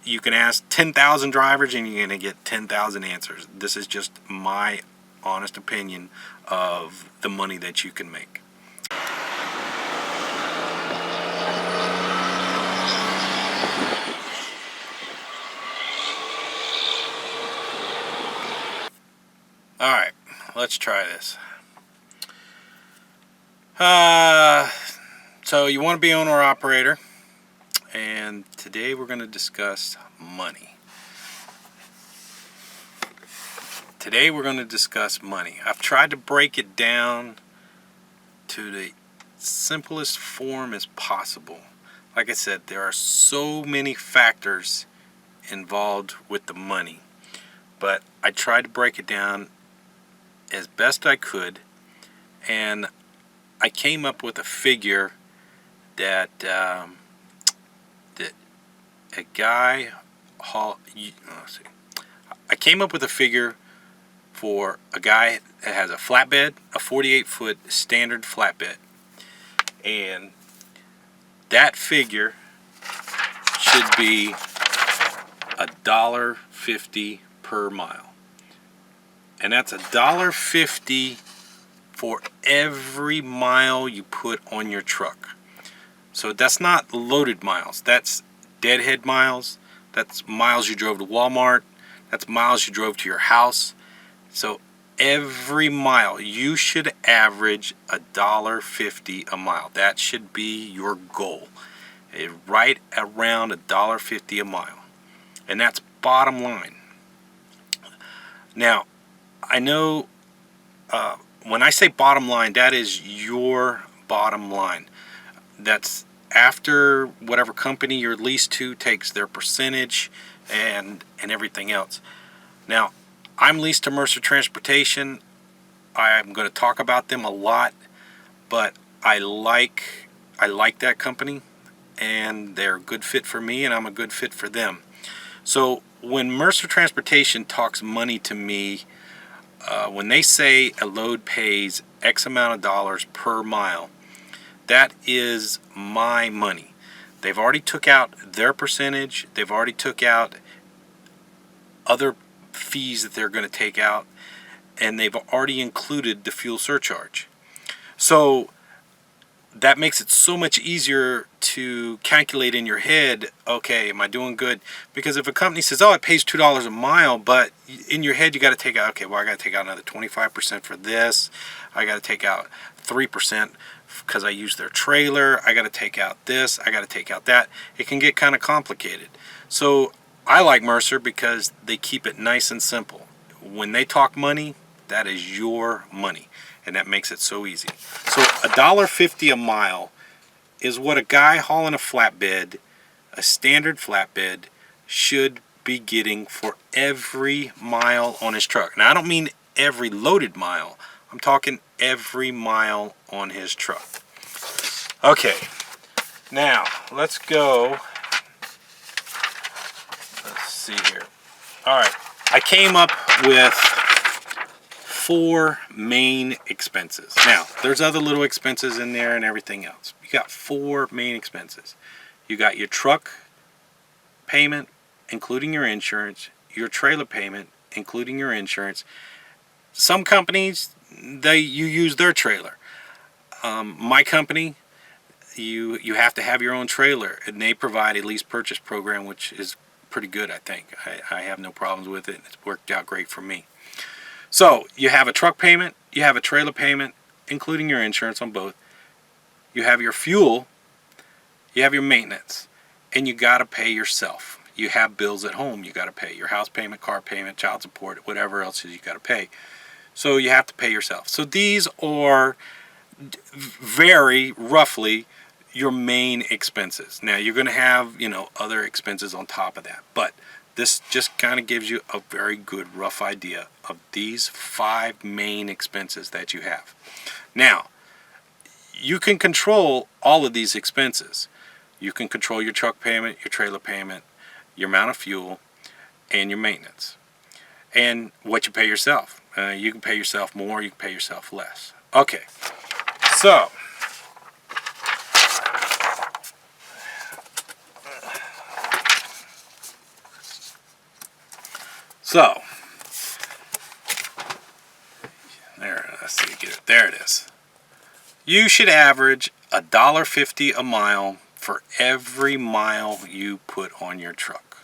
you can ask 10,000 drivers and you're going to get 10,000 answers. This is just my honest opinion of the money that you can make. Alright, let's try this. So you want to be owner operator, and today we're going to discuss money. I've tried to break it down to the simplest form as possible. Like I said, there are so many factors involved with the money, but I tried to break it down as best I could, and I came up with a figure that a guy I came up with a figure for a guy that has a flatbed, a 48-foot standard flatbed, and that figure should be $1.50 per mile. And that's $1.50 for every mile you put on your truck. So that's not loaded miles. That's deadhead miles. That's miles you drove to Walmart. That's miles you drove to your house. So every mile, you should average $1.50 a mile. That should be your goal. Right around $1.50 a mile. And that's bottom line. Now, I know when I say bottom line, that is your bottom line. That's after whatever company you're leased to takes their percentage and everything else. Now, I'm leased to Mercer Transportation. I'm going to talk about them a lot, but I like that company, and they're a good fit for me, and I'm a good fit for them. So when Mercer Transportation talks money to me, when they say a load pays X amount of dollars per mile, that is my money. They've already took out their percentage. They've already took out other fees that they're going to take out, and they've already included the fuel surcharge. So that makes it so much easier to calculate in your head, okay, am I doing good? Because if a company says, oh, it pays $2 a mile, but in your head you got to take out, okay, well, I got to take out another 25% for this. I got to take out 3% because I use their trailer. I got to take out this. I got to take out that. It can get kind of complicated. So I like Mercer because they keep it nice and simple. When they talk money, that is your money. And that makes it so easy. So $1.50 a mile is what a guy hauling a flatbed, a standard flatbed, should be getting for every mile on his truck. Now, I don't mean every loaded mile. I'm talking every mile on his truck. Okay, now let's go. Let's see here. All right, I came up with 4 main expenses. Now, there's other little expenses in there and everything else. You got 4 main expenses. You got your truck payment, including your insurance, your trailer payment, including your insurance. Some companies, you use their trailer. My company, you have to have your own trailer, and they provide a lease purchase program, which is pretty good, I think. I have no problems with it. It's worked out great for me. So you have a truck payment, you have a trailer payment, including your insurance on both. You have your fuel, you have your maintenance, and you got to pay yourself. You have bills at home you got to pay. Your house payment, car payment, child support, whatever else you got to pay. So you have to pay yourself. So these are very roughly your main expenses. Now you're going to have, other expenses on top of that, but this just kind of gives you a very good rough idea of these 5 main expenses that you have. Now, you can control all of these expenses. You can control your truck payment, your trailer payment, your amount of fuel, and your maintenance. And what you pay yourself. You can pay yourself more, you can pay yourself less. Okay, so So let's see, get it. There it is. You should average $1.50 a mile for every mile you put on your truck.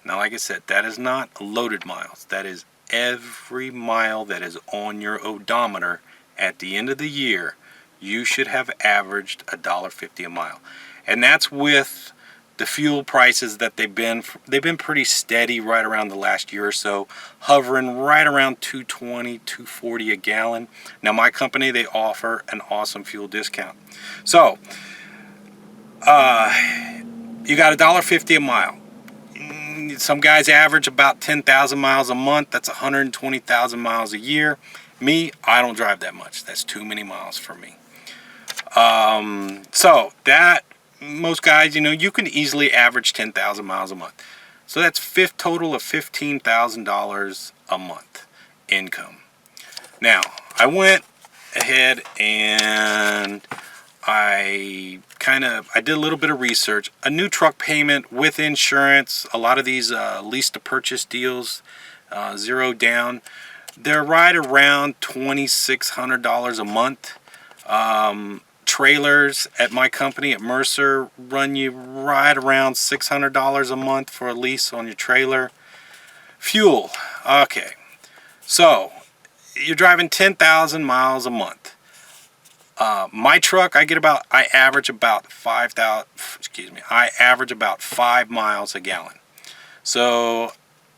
Now, like I said, that is not loaded miles. That is every mile that is on your odometer. At the end of the year, you should have averaged $1.50 a mile. And that's with the fuel prices that they've been pretty steady right around the last year or so, hovering right around $2.20, $2.40 a gallon. Now, my company, they offer an awesome fuel discount. So, you got $1.50 a mile. Some guys average about 10,000 miles a month. That's 120,000 miles a year. Me, I don't drive that much. That's too many miles for me. So that, most guys, you know, you can easily average 10,000 miles a month. So that's total of $15,000 a month income. Now, I went ahead and I did a little bit of research. A new truck payment with insurance, a lot of these lease to purchase deals, 0 down, they're right around $2,600 a month. Trailers at my company at Mercer run you right around $600 a month for a lease on your trailer. Fuel, okay, so you're driving 10,000 miles a month. My truck, I average about 5 miles a gallon. So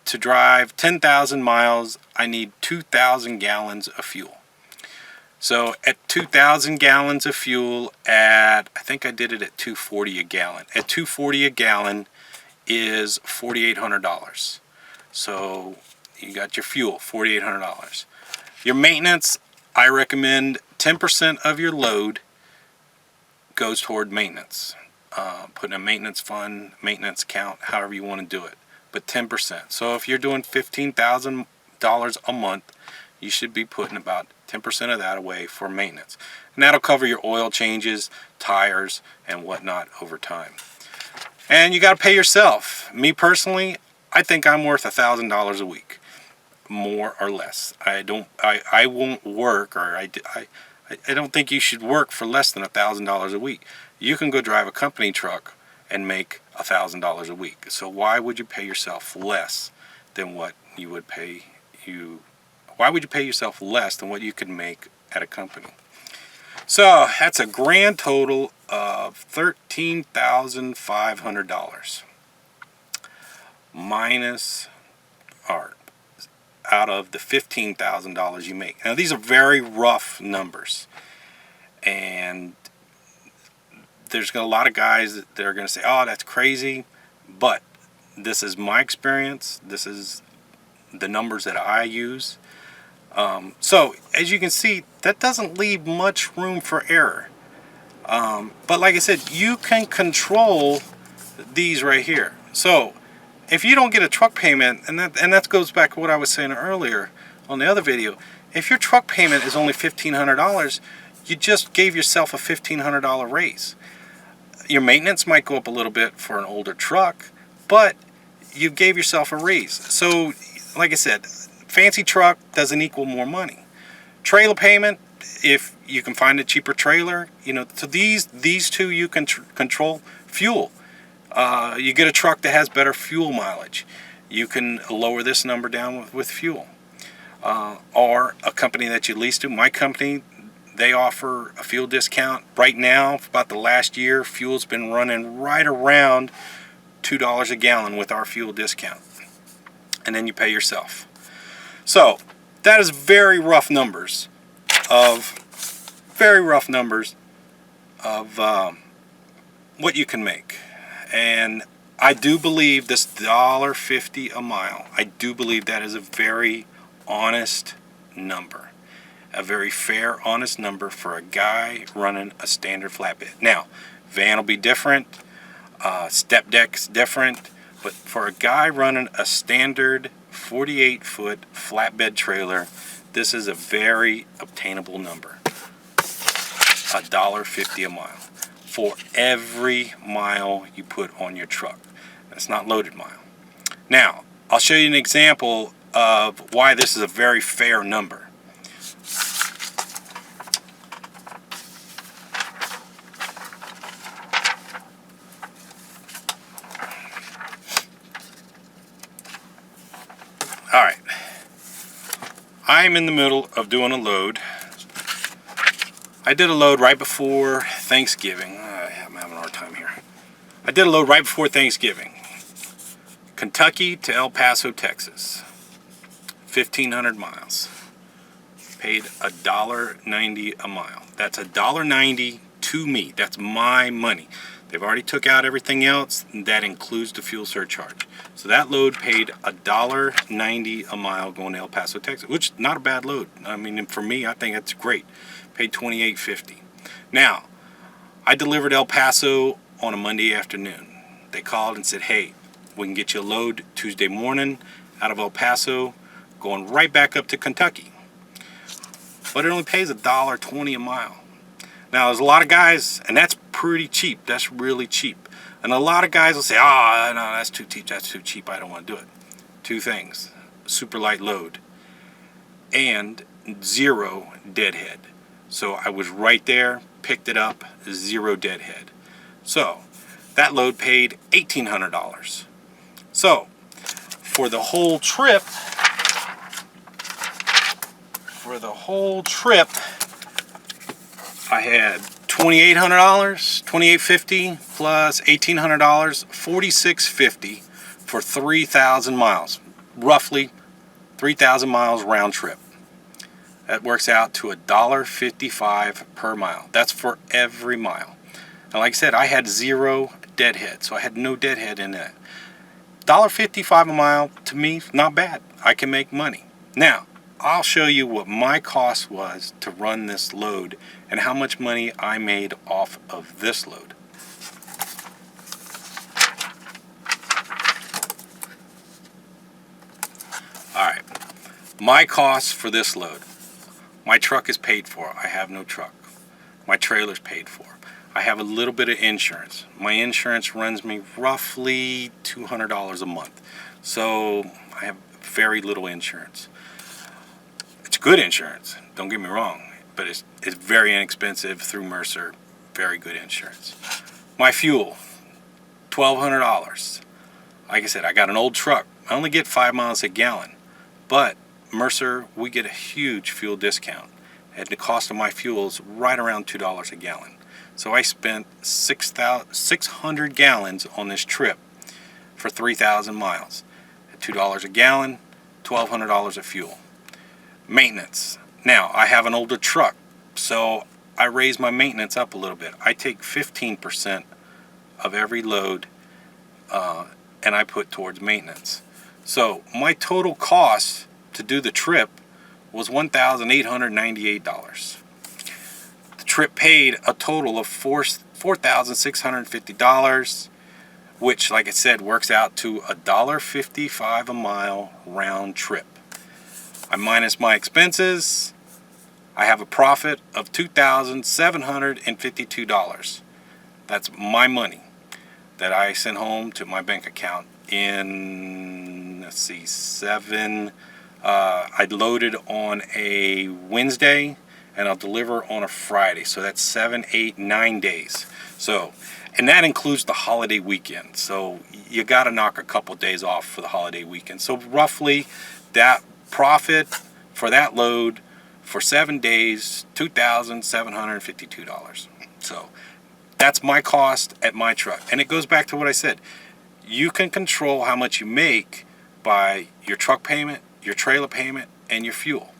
to drive 10,000 miles, I need 2,000 gallons of fuel. So at 2,000 gallons of fuel I think I did it at $2.40 a gallon. At $2.40 a gallon is $4,800. So you got your fuel, $4,800. Your maintenance, I recommend 10% of your load goes toward maintenance. Put in a maintenance fund, maintenance account, however you want to do it. But 10%. So if you're doing $15,000 a month, you should be putting about 10% of that away for maintenance. And that'll cover your oil changes, tires, and whatnot over time. And you got to pay yourself. Me personally, I think I'm worth $1,000 a week, more or less. I won't work, or I don't think you should work for less than $1,000 a week. You can go drive a company truck and make $1,000 a week. So why would you pay yourself less than what you would pay you? Why would you pay yourself less than what you could make at a company? So that's a grand total of $13,500 minus, or out of the $15,000 you make. Now these are very rough numbers, and there's a lot of guys that are going to say, "Oh, that's crazy," but this is my experience. This is the numbers that I use. So as you can see, that doesn't leave much room for error. But like I said, you can control these right here. So if you don't get a truck payment, and that goes back to what I was saying earlier on the other video, if your truck payment is only $1,500, you just gave yourself a $1,500 raise. Your maintenance might go up a little bit for an older truck, but you gave yourself a raise. So like I said, fancy truck doesn't equal more money. Trailer payment, if you can find a cheaper trailer, you know, so these two you can control. Fuel, you get a truck that has better fuel mileage, you can lower this number down with fuel. Or a company that you lease to. My company, they offer a fuel discount. Right now, for about the last year, fuel's been running right around $2 a gallon with our fuel discount. And then you pay yourself. So that is very rough numbers of what you can make. And I do believe this $1.50 a mile, I do believe that is a very honest number, a very fair, honest number for a guy running a standard flatbed. Now, van will be different, step deck's different, but for a guy running a standard 48-foot flatbed trailer, this is a very obtainable number. $1.50 a mile for every mile you put on your truck. That's not loaded mile. Now, I'll show you an example of why this is a very fair number. All right, I'm in the middle of doing a load. I did a load right before Thanksgiving. I'm having a hard time here. I did a load right before Thanksgiving. Kentucky to El Paso, Texas. 1,500 miles. Paid $1.90 a mile. That's $1.90 to me. That's my money. They've already took out everything else. That includes the fuel surcharge. So that load paid $1.90 a mile going to El Paso, Texas, which is not a bad load. I mean, for me, I think that's great. Paid $28.50. Now, I delivered El Paso on a Monday afternoon. They called and said, hey, we can get you a load Tuesday morning out of El Paso, going right back up to Kentucky. But it only pays $1.20 a mile. Now, there's a lot of guys, and that's pretty cheap. That's really cheap. And a lot of guys will say, oh, no, that's too cheap. That's too cheap. I don't want to do it. Two things: super light load and 0 deadhead. So I was right there, picked it up, 0 deadhead. So that load paid $1,800. So for the whole trip, I had $2,800, $2,850 plus $1,800, $4,650 for 3,000 miles, roughly 3,000 miles round trip. That works out to $1.55 per mile. That's for every mile. And like I said, I had 0 deadhead, so I had no deadhead in that. $1.55 a mile, to me, not bad. I can make money. Now, I'll show you what my cost was to run this load and how much money I made off of this load. Alright, my cost for this load. My truck is paid for. I have no truck. My trailer's paid for. I have a little bit of insurance. My insurance runs me roughly $200 a month. So I have very little insurance. It's good insurance, don't get me wrong, but it's very inexpensive through Mercer. Very good insurance. My fuel, $1,200. Like I said, I got an old truck. I only get 5 miles a gallon, but Mercer, we get a huge fuel discount, and the cost of my fuel is right around $2 a gallon. So I spent 600 gallons on this trip for 3,000 miles. At $2 a gallon, $1,200 of fuel. Maintenance. Now, I have an older truck, so I raise my maintenance up a little bit. I take 15% of every load and I put towards maintenance. So my total cost to do the trip was $1,898. The trip paid a total of $4,650, which, like I said, works out to $1.55 a mile round trip. I minus my expenses. I have a profit of $2,752. That's my money that I sent home to my bank account in, let's see, I loaded on a Wednesday and I'll deliver on a Friday. So that's 7, 8, 9 days. So, and that includes the holiday weekend. So you got to knock a couple days off for the holiday weekend. So roughly that profit for that load for 7 days, $2,752. So that's my cost at my truck. And it goes back to what I said. You can control how much you make by your truck payment, your trailer payment, and your fuel.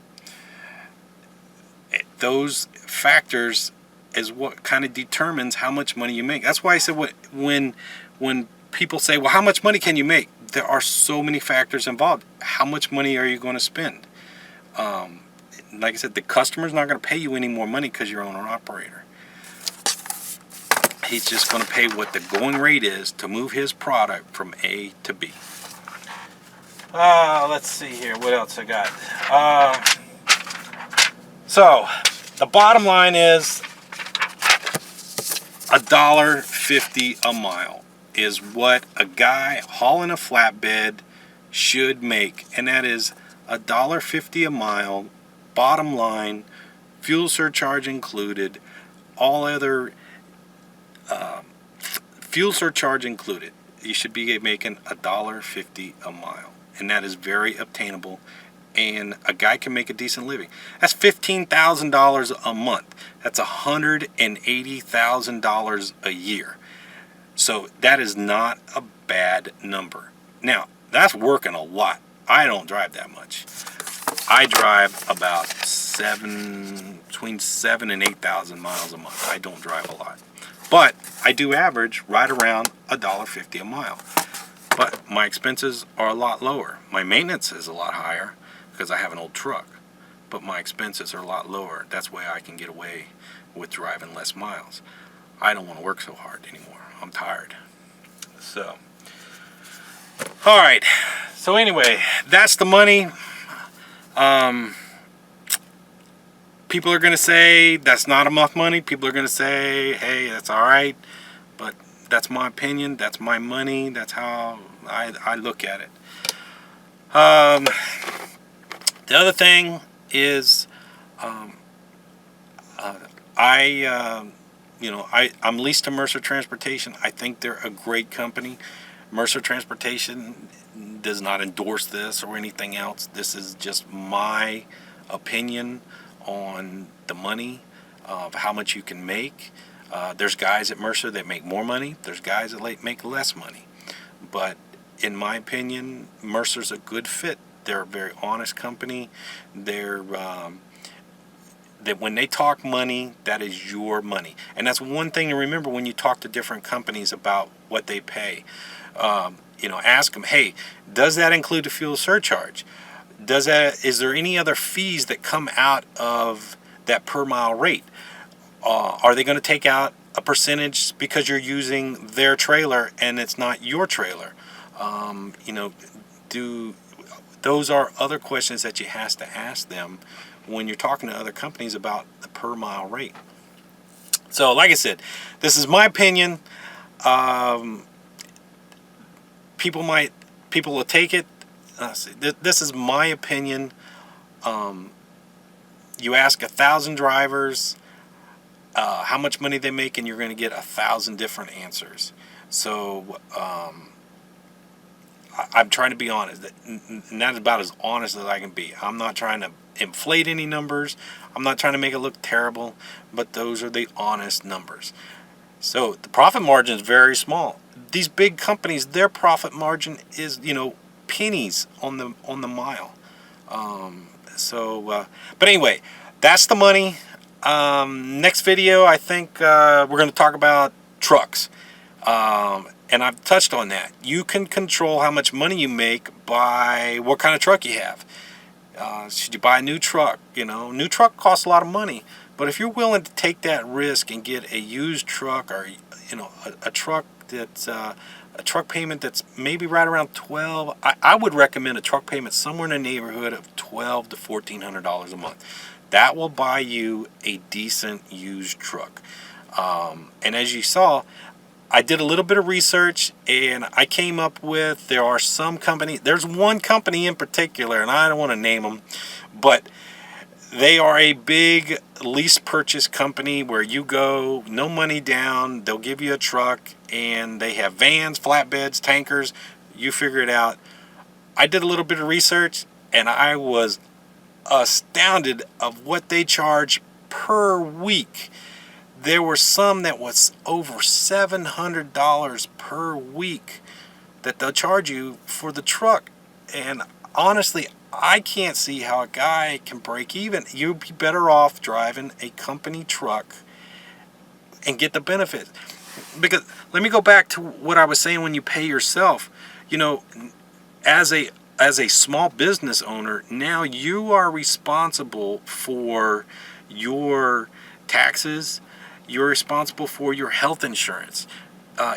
Those factors is what kind of determines how much money you make. That's why I said when people say, well, how much money can you make? There are so many factors involved. How much money are you going to spend? Like I said, the customer's not going to pay you any more money because you're owner-operator. He's just going to pay what the going rate is to move his product from A to B. Let's see here. What else I got? So, the bottom line is $1.50 a mile is what a guy hauling a flatbed should make. And that is $1.50 a mile, bottom line, fuel surcharge included, all other fuel surcharge included. You should be making $1.50 a mile, and that is very obtainable, and a guy can make a decent living. That's $15,000 a month. That's $180,000 a year. So that is not a bad number. Now, that's working a lot. I don't drive that much. I drive about between 7 and 8,000 miles a month. I don't drive a lot, but I do average right around $1.50 a mile. But my expenses are a lot lower. My maintenance is a lot higher because I have an old truck, but my expenses are a lot lower. That's why I can get away with driving less miles. I don't want to work so hard anymore. I'm tired. So, all right. So anyway, that's the money. People are going to say that's not enough money. People are going to say, hey, that's all right. But that's my opinion. That's my money. That's how I look at it. The other thing is, I'm leased to Mercer Transportation. I think they're a great company. Mercer Transportation does not endorse this or anything else. This is just my opinion on the money of how much you can make. There's guys at Mercer that make more money. There's guys that make less money. But in my opinion, Mercer's a good fit. They're a very honest company. They're that when they talk money, that is your money. And that's one thing to remember when you talk to different companies about what they pay. Ask them, hey, does that include the fuel surcharge? Is there any other fees that come out of that per mile rate? Are they going to take out a percentage because you're using their trailer and it's not your trailer? Those are other questions that you have to ask them when you're talking to other companies about the per mile rate. So like I said, this is my opinion. People will take it. This is my opinion. You ask 1,000 drivers how much money they make, and you're going to get 1,000 different answers. So I'm trying to be honest, and that's about as honest as I can be. I'm not trying to inflate any numbers. I'm not trying to make it look terrible, but those are the honest numbers. So the profit margin is very small. These big companies, their profit margin is, pennies on the mile. But anyway, that's the money. Next video, I think we're going to talk about trucks. And I've touched on that. You can control how much money you make by what kind of truck you have. Should you buy a new truck? New truck costs a lot of money. But if you're willing to take that risk and get a used truck, or a truck that's a truck payment that's maybe right around $12, I would recommend a truck payment somewhere in the neighborhood of $1,200 to $1,400 a month. That will buy you a decent used truck. And as you saw, I did a little bit of research, and I came up with, there's one company in particular, and I don't want to name them, but they are a big lease purchase company where you go, no money down, they'll give you a truck, and they have vans, flatbeds, tankers, you figure it out. I did a little bit of research, and I was astounded of what they charge per week. There were some that was over $700 per week that they'll charge you for the truck. And honestly, I can't see how a guy can break even. You'd be better off driving a company truck and get the benefits. Because let me go back to what I was saying when you pay yourself. As a small business owner, now you are responsible for your taxes. You're responsible for your health insurance,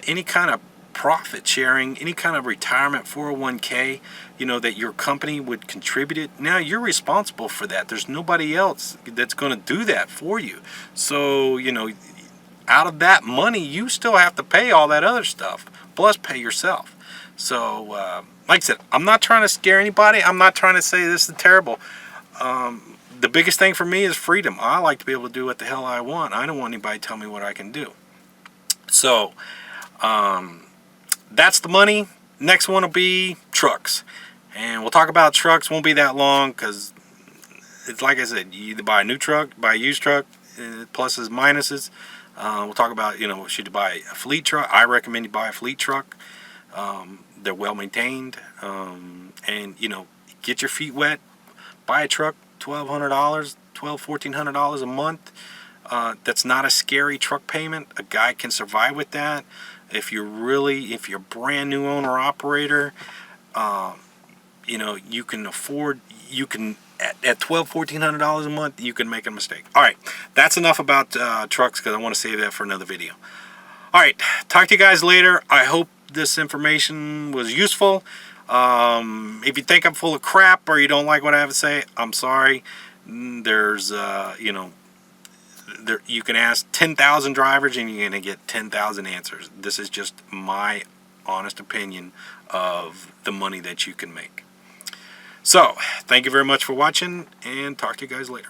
any kind of profit sharing, any kind of retirement 401k, that your company would contribute it. Now you're responsible for that. There's nobody else that's going to do that for you. So, out of that money, you still have to pay all that other stuff, plus pay yourself. So, like I said, I'm not trying to scare anybody. I'm not trying to say this is terrible. The biggest thing for me is freedom. I like to be able to do what the hell I want. I don't want anybody to tell me what I can do. So that's the money. Next one will be trucks. And we'll talk about trucks. Won't be that long because it's like I said, you either buy a new truck, buy a used truck, pluses, minuses. We'll talk about, should you buy a fleet truck? I recommend you buy a fleet truck. They're well maintained. And, get your feet wet. Buy a truck, $1,200, $1,400 a month. That's not a scary truck payment. A guy can survive with that. If you're a brand new owner operator, you can afford, at $1,400 a month, you can make a mistake. All right, that's enough about trucks because I want to save that for another video. All right, talk to you guys later. I hope this information was useful. If you think I'm full of crap or you don't like what I have to say, I'm sorry. There's, you can ask 10,000 drivers and you're going to get 10,000 answers. This is just my honest opinion of the money that you can make. So, thank you very much for watching, and talk to you guys later.